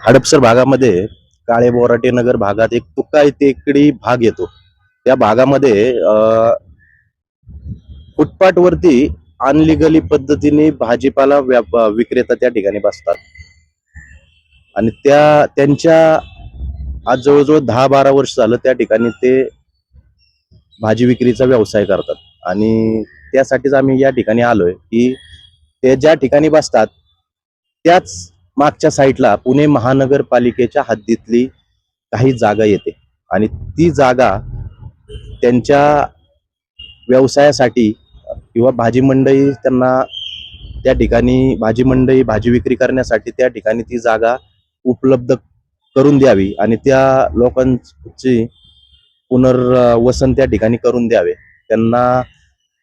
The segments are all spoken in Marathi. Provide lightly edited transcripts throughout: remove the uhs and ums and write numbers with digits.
हडपसर भागामध्ये काळे बोराटे नगर भागात एक तुकाई टेकडी भाग येतो. त्या भागामध्ये फुटपाथ वरती अनलिगली पद्धतीने भाजीपाला विक्रेता त्या ठिकाणी बसतात आणि त्यांच्या आज जवळजवळ 10-12 वर्ष झालं त्या ठिकाणी ते भाजी विक्रीचा व्यवसाय करतात. आणि त्यासाठीच आम्ही या ठिकाणी आलोय की ते ज्या ठिकाणी बसतात त्याच मागच्या साईडला पुणे महानगरपालिकेच्या हद्दीतली काही जागा येते आणि ती जागा त्यांच्या व्यवसायासाठी किंवा भाजी मंडई त्यांना त्या ठिकाणी भाजी मंडई भाजी विक्री करण्यासाठी त्या ठिकाणी ती जागा उपलब्ध करून द्यावी आणि त्या लोकांची पुनर्वसन त्या ठिकाणी करून द्यावे. त्यांना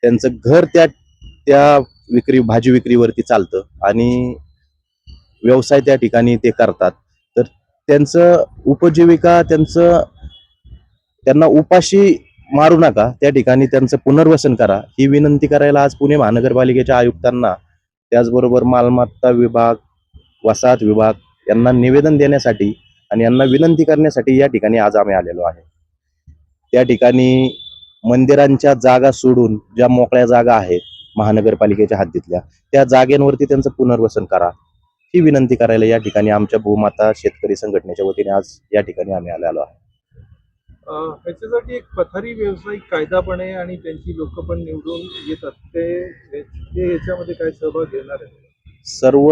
त्यांचं घर त्या त्या भाजी विक्रीवरती चालतं आणि व्यवसाय त्या ठिकाणी ते करतात. तर त्यांचं उपजीविका त्यांना उपाशी मारू नका, त्या ठिकाणी त्यांचं पुनर्वसन करा ही विनंती करायला आज पुणे महानगरपालिकेच्या आयुक्तांना त्याचबरोबर मालमत्ता विभाग वसाहत विभाग यांना निवेदन देण्यासाठी आणि यांना विनंती करण्यासाठी या ठिकाणी आज आम्ही आलेलो आहे. त्या ठिकाणी मंदिरांच्या जागा सोडून ज्या मोकळ्या जागा आहेत महानगरपालिकेच्या हद्दीतल्या त्या जागेवरती त्यांचं पुनर्वसन करा ही विनंती करायला या ठिकाणी आमच्या भूमाता शेतकरी संघटनेच्या वतीने आज या ठिकाणी आम्ही आलेलो आहे. ह्याच्यासाठी एक पथारी व्यावसायिक कायदा पण आहे आणि त्यांची लोक पण निवडून येतात ते ह्याच्यामध्ये काय सहभाग घेणार आहे? सर्व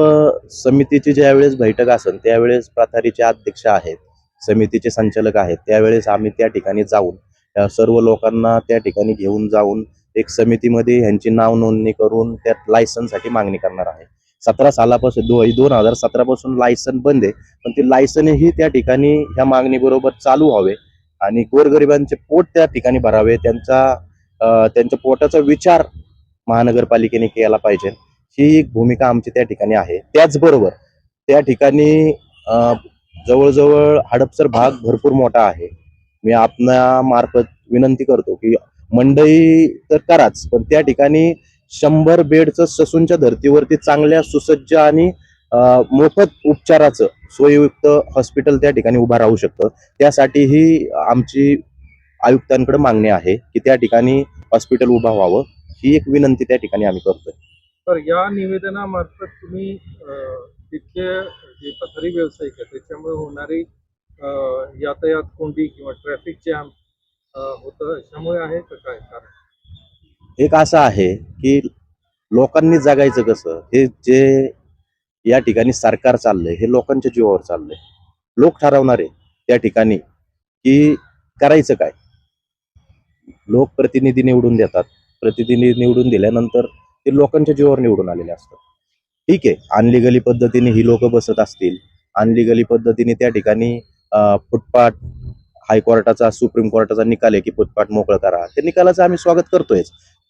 समितीची ज्यावेळेस बैठक असेल त्यावेळेस प्रथारीचे अध्यक्ष आहेत, समितीचे संचालक आहेत, त्यावेळेस आम्ही त्या ठिकाणी जाऊन त्या सर्व लोकांना त्या ठिकाणी घेऊन जाऊन एक समितीमध्ये ह्यांची नाव नोंदणी करून त्या लायसनसाठी मागणी करणार आहे. 17 सालापासून 2017 पासून लायसन बंद आहे, पण ते लायसनही त्या ठिकाणी ह्या मागणी बरोबर चालू व्हावे आणि गोरगरिबांचे पोट त्या ठिकाणी भरावे, त्यांच्या पोटाचा विचार महानगरपालिकेने केला पाहिजे ही एक भूमिका आमची त्या ठिकाणी आहे. त्याचबरोबर त्या ठिकाणी जवळजवळ हडपसर भाग भरपूर मोठा आहे. मी आपल्या मार्फत विनंती करतो की मंडई तर कराच, पण त्या ठिकाणी 100 बेडचं ससूनच्या धर्तीवरती चांगल्या सुसज्ज आणि मोफत उपचाराचं सोययुक्त हॉस्पिटल त्या ठिकाणी उभा राहू शकतं. त्यासाठीही आमची आयुक्तांकडे मागणी आहे की त्या ठिकाणी हॉस्पिटल उभा व्हावं ही एक विनंती त्या ठिकाणी आम्ही करतोय. तर या निवेदनामार्फत तुम्ही तिथले जे पथारी व्यावसायिक आहेत त्याच्यामुळे होणारी यातायात कोंडी किंवा ट्रॅफिक जॅम होतं अशामुळे आहे का काय कारण? एक असं आहे की लोकांनी जगायचं कसं हे जे या ठिकाणी सरकार चाललंय हे लोकांच्या जीवावर चाललंय. लोक ठरवणार आहे त्या ठिकाणी की करायचं काय. लोक प्रतिनिधी निवडून देतात, प्रतिनिधी निवडून दिल्यानंतर ते लोकांच्या जीवावर निवडून आलेले असतात. ठीक आहे, अनलिगली पद्धतीने ही लोक बसत असतील, अनलिगली पद्धतीने त्या ठिकाणी फुटपाथ हायकोर्टाचा सुप्रीम कोर्टाचा निकाल आहे की फुटपाथ मोकळं करा, त्या निकालाचं आम्ही स्वागत करतोय.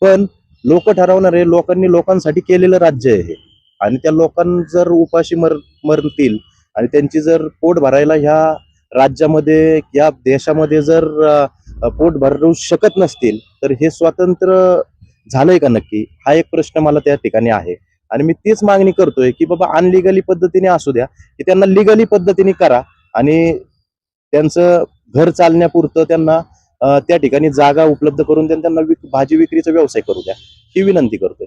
पण लोक ठरवणार आहे, लोकांनी लोकांसाठी केलेलं राज्य आहे आणि त्या लोकांना जर उपाशी मरतील आणि त्यांची जर पोट भरायला ह्या राज्यामध्ये या देशामध्ये जर पोट भरू शकत नसतील तर हे स्वातंत्र्य झालंय का नक्की हा एक प्रश्न मला त्या ठिकाणी आहे. आणि मी तीच मागणी करतोय की बाबा अनलिगली पद्धतीने असू द्या की त्यांना लिगली पद्धतीने करा आणि त्यांचं घर चालण्यापुरतं त्यांना त्या ठिकाणी जागा उपलब्ध करून त्यांना भाजी विक्रीचा व्यवसाय करू द्या ही विनंती करतोय.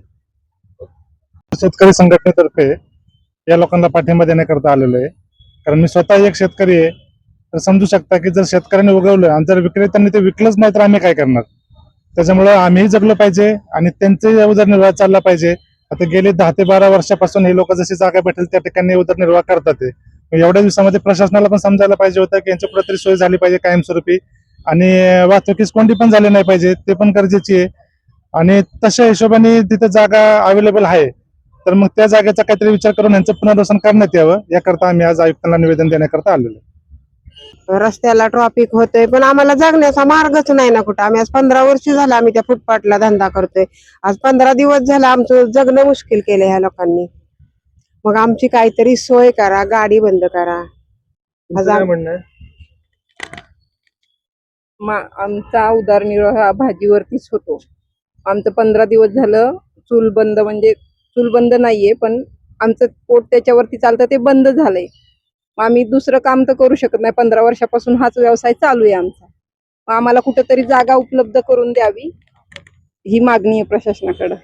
शेतकरी संघटनेतर्फे या लोकांना पाठिंबा देण्याकरता आलेलो आहे. कारण मी स्वतः एक शेतकरी आहे, तर समजू शकता की जर शेतकऱ्यांनी उगवलं आणि जर विक्रेत्यांनी ते विकलंच नाही तर आम्ही काय करणार. त्याच्यामुळे आम्हीही जगलो पाहिजे आणि त्यांचे उदरनिर्वाह चालला पाहिजे. आता गेले 10 ते 12 वर्षापासून हे लोक जशी जागा भेटेल त्या ठिकाणी उदरनिर्वाह करतात. एवढ्या दिवसामध्ये प्रशासनाला पण समजायला पाहिजे होतं की यांची कुठेतरी सोय झाली पाहिजे कायमस्वरूपी आणि वाहतुकीस कोंडी पण झाली नाही पाहिजे, ते पण गरजेची आहे. आणि तशा हिशोबाने तिथे जागा अवेलेबल आहे तर मग त्या जागेचा काहीतरी विचार करून यांचं पुनर्वसन करण्यात यावं याकरता आम्ही आज आयुक्तांना निवेदन देण्याकरता आलेलो. रस्त्याला ट्रॉफिक होतोय पण आम्हाला जगण्याचा मार्गच नाही ना कुठं. आम्ही आज 15 वर्ष झालं आम्ही त्या फुटपाथला धंदा करतोय. आज 15 दिवस झालं आमचं जगणं मुश्किल केलं ह्या लोकांनी. मग आमची काहीतरी सोय करा, गाडी बंद करा. काय म्हणणं आहे? आमचा उदरनिर्वाह भाजीवरतीच होतो. आमचं 15 दिवस झालं चूल बंद, म्हणजे चूल बंद नाहीये पण आमचं पोट त्याच्यावरती चालतं, ते बंद झालंय. मग आम्ही दुसरं काम तर करू शकत नाही, 15 वर्षापासून हाच व्यवसाय चालू आहे आमचा. मग आम्हाला कुठेतरी जागा उपलब्ध करून द्यावी ही मागणी आहे प्रशासनाकडे.